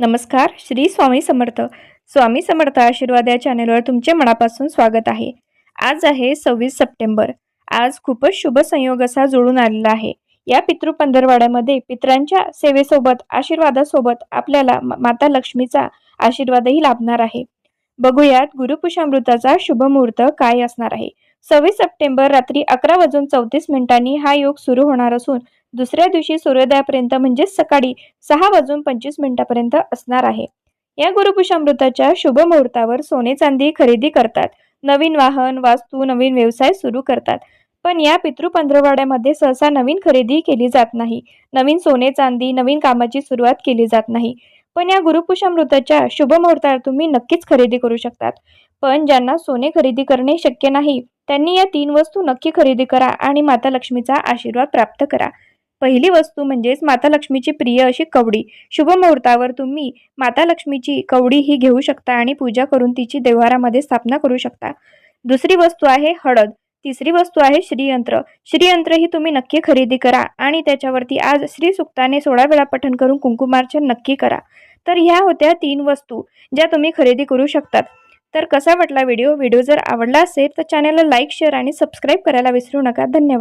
नमस्कार. श्री स्वामी समर्थ. स्वामी समर्थ आशीर्वाद या चॅनलवर तुमचे मनापासून स्वागत आहे. आज आहे 26 सप्टेंबर. आज खूपच शुभ संयोग असा जुळून आलेला आहे. या पितृपंधरवाड्यामध्ये पितरांच्या सेवेसोबत आशीर्वादासोबत आपल्याला माता लक्ष्मीचा आशीर्वादही लाभणार आहे. बघूयात गुरुपुषामृताचा शुभ मुहूर्त काय असणार आहे. 26 सप्टेंबर रात्री 11:34 हा योग सुरू होणार असून दुसऱ्या दिवशी सूर्योदयापर्यंत म्हणजे सकाळी 6:25 असणार आहे. या गुरुपुषामृताच्या शुभ मुहूर्तावर सोने चांदी खरेदी करतात, नवीन वाहन, वास्तू, नवीन व्यवसाय सुरू करतात. पण या पितृपंधरवाड्यामध्ये सहसा नवीन खरेदी केली जात नाही. नवीन सोने चांदी, नवीन कामाची सुरुवात केली जात नाही. पण या गुरुपुषामृताच्या शुभ मुहूर्तावर तुम्ही नक्कीच खरेदी करू शकतात. पण ज्यांना सोने खरेदी करणे शक्य नाही त्यांनी या 3 वस्तू नक्की खरेदी करा आणि माता लक्ष्मीचा आशीर्वाद प्राप्त करा. पहिली वस्तू म्हणजेच माता लक्ष्मीची प्रिय अशी कवडी. शुभ मुहूर्तावर तुम्ही माता लक्ष्मीची कवडी ही घेऊ शकता आणि पूजा करून तिची देव्हारामध्ये स्थापना करू शकता. दुसरी वस्तू आहे हळद. तिसरी वस्तू आहे श्रीयंत्र. श्रीयंत्र ही तुम्ही नक्की खरेदी करा आणि त्याच्यावरती आज श्री सुक्ताने 16 वेळा पठण करून कुंकुमार्चन नक्की करा. तर ह्या होत्या 3 वस्तू ज्या तुम्ही खरेदी करू शकतात. तर कसा वाटला व्हिडिओ जर आवडला असेल तर चॅनलला लाईक, शेअर आणि सबस्क्राईब करायला विसरू नका. धन्यवाद.